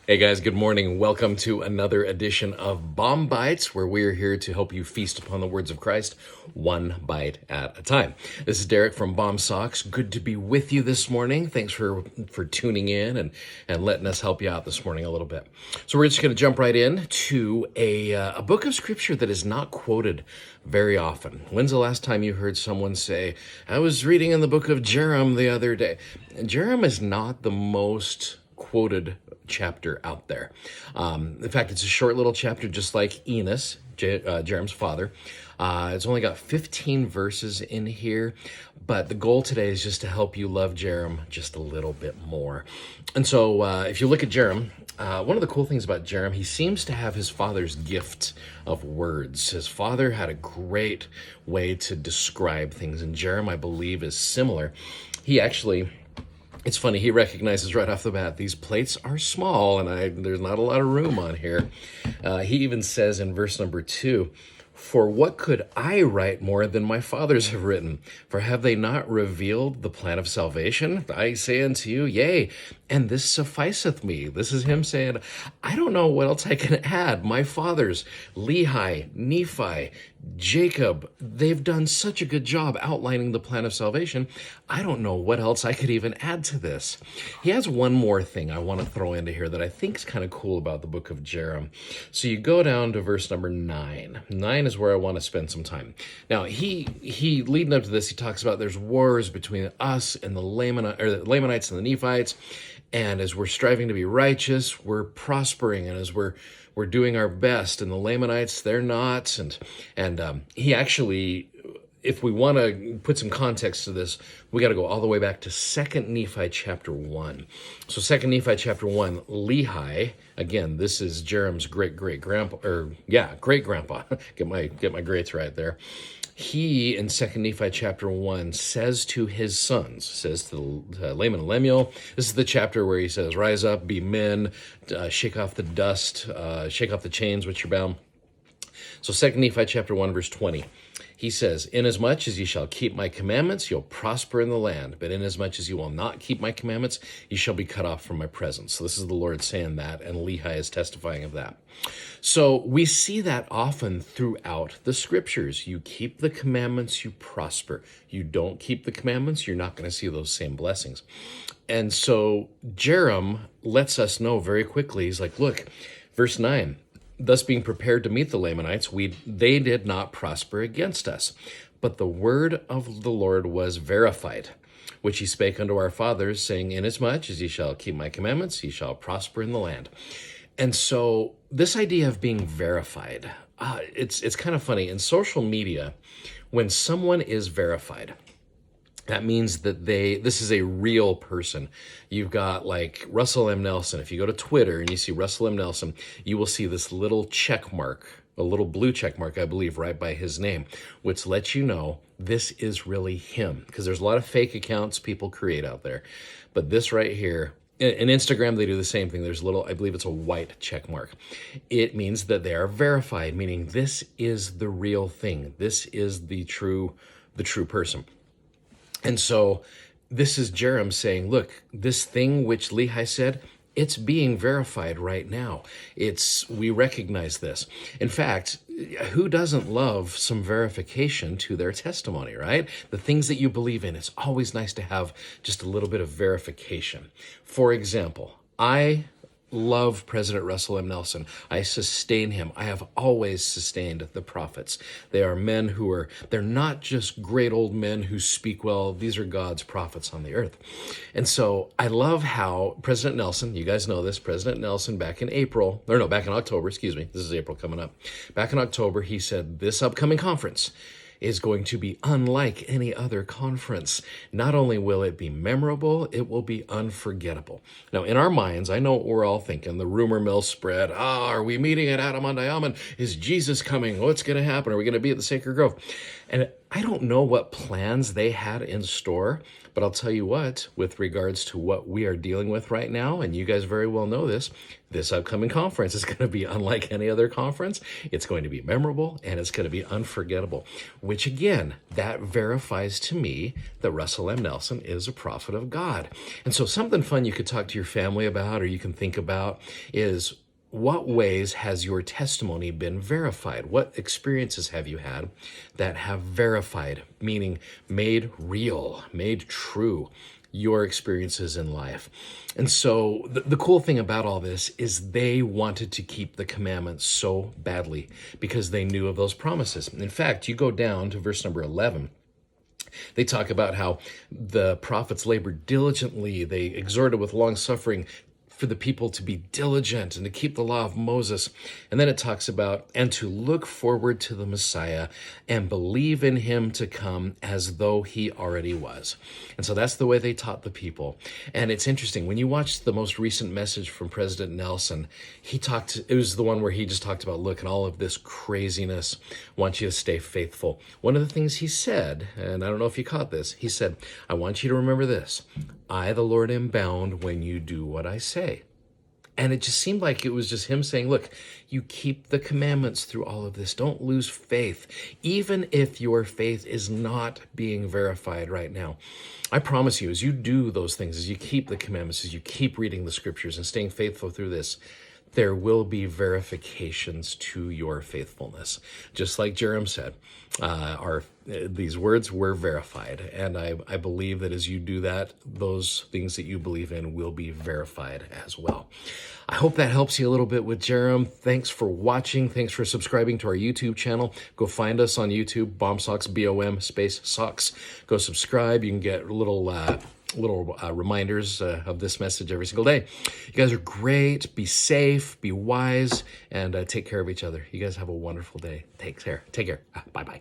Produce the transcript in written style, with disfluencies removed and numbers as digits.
Hey guys, good morning. Welcome to another edition of BOM-BITES, where we are here to help you feast upon the words of Christ, one bite at a time. This is Derek from BOM Socks. Good to be with you this morning. Thanks for tuning in and letting us help you out this morning a little bit. So we're just going to jump right in to a book of scripture that is not quoted very often. When's the last time you heard someone say, I was reading in the book of Jarom the other day? Jarom is not the most quoted chapter out there. In fact, it's a short little chapter, just like Enos, Jarom's father. It's only got 15 verses in here, but the goal today is just to help you love Jarom just a little bit more. And so if you look at Jarom, one of the cool things about Jarom, he seems to have his father's gift of words. His father had a great way to describe things, and Jarom, I believe, is similar. He actually... It's funny, he recognizes right off the bat, these plates are small and there's not a lot of room on here. He even says in verse number 2, for what could I write more than my fathers have written? For have they not revealed the plan of salvation? I say unto you, yea, and this sufficeth me. This is him saying, I don't know what else I can add. My fathers, Lehi, Nephi, Jacob, they've done such a good job outlining the plan of salvation. I don't know what else I could even add to this. He has one more thing I want to throw into here that I think is kind of cool about the book of Jarom. So you go down to verse number 9. 9 is where I want to spend some time. Now, he leading up to this, he talks about there's wars between us and the Lamanites and the Nephites. And as we're striving to be righteous, we're prospering, and as we're doing our best, and the Lamanites, they're not. And he actually, if we want to put some context to this, we got to go all the way back to 2 Nephi chapter 1. So 2 Nephi chapter 1, Lehi, again, this is Jarom's great-grandpa. Get my greats right there. He, in 2 Nephi chapter 1, says to his sons, says to Laman and Lemuel, this is the chapter where he says, rise up, be men, shake off the dust, shake off the chains which you're bound. So 2 Nephi chapter 1, verse 20, he says, inasmuch as ye shall keep my commandments, you'll prosper in the land. But inasmuch as you will not keep my commandments, you shall be cut off from my presence. So this is the Lord saying that, and Lehi is testifying of that. So we see that often throughout the scriptures. You keep the commandments, you prosper. You don't keep the commandments, you're not going to see those same blessings. And so Jarom lets us know very quickly. He's like, look, verse 9, thus being prepared to meet the Lamanites, they did not prosper against us. But the word of the Lord was verified, which he spake unto our fathers, saying, inasmuch as ye shall keep my commandments, ye shall prosper in the land. And so this idea of being verified, it's kind of funny. In social media, when someone is verified, that means that this is a real person. You've got like Russell M. Nelson. If you go to Twitter and you see Russell M. Nelson, you will see this little check mark, a little blue check mark, I believe, right by his name, which lets you know this is really him. Because there's a lot of fake accounts people create out there. But this right here, in Instagram, they do the same thing. There's a little, I believe it's a white check mark. It means that they are verified, meaning this is the real thing. This is the true person. And so this is Jarom saying, look, this thing which Lehi said, it's being verified right now. We recognize this. In fact, who doesn't love some verification to their testimony, right? The things that you believe in, it's always nice to have just a little bit of verification. For example, I love President Russell M. Nelson. I sustain him. I have always sustained the prophets. They are men they're not just great old men who speak well. These are God's prophets on the earth. And so I love how President Nelson, you guys know this, President Nelson back in October, excuse me, this is April coming up. Back in October, he said, this upcoming conference is going to be unlike any other conference. Not only will it be memorable, it will be unforgettable. Now, in our minds, I know what we're all thinking. The rumor mill spread. Are we meeting at Adam on Diamond? Is Jesus coming? What's going to happen? Are we going to be at the Sacred Grove? And I don't know what plans they had in store, but I'll tell you what, with regards to what we are dealing with right now, and you guys very well know this upcoming conference is going to be unlike any other conference. It's going to be memorable and it's going to be unforgettable, which again, that verifies to me that Russell M. Nelson is a prophet of God. And so something fun you could talk to your family about, or you can think about, is what ways has your testimony been verified? What experiences have you had that have verified, meaning made real, made true, your experiences in life? And so the cool thing about all this is they wanted to keep the commandments so badly because they knew of those promises. In fact, you go down to verse number 11. They talk about how the prophets labored diligently. They exhorted with long suffering for the people to be diligent and to keep the law of Moses. And then it talks about, and to look forward to the Messiah and believe in him to come as though he already was. And so that's the way they taught the people. And it's interesting, when you watch the most recent message from President Nelson, it was the one where he just talked about, look, and all of this craziness, I want you to stay faithful. One of the things he said, and I don't know if you caught this, he said, I want you to remember this. I, the Lord, am bound when you do what I say. And it just seemed like it was just him saying, look, you keep the commandments through all of this. Don't lose faith, even if your faith is not being verified right now. I promise you, as you do those things, as you keep the commandments, as you keep reading the scriptures and staying faithful through this, there will be verifications to your faithfulness. Just like Jarom said, these words were verified. And I believe that as you do that, those things that you believe in will be verified as well. I hope that helps you a little bit with Jarom. Thanks for watching. Thanks for subscribing to our YouTube channel. Go find us on YouTube, BOM Socks, B-O-M space socks. Go subscribe. You can get little reminders of this message every single day. You guys are great. Be safe, be wise, and take care of each other. You guys have a wonderful day. Take care. Bye-bye.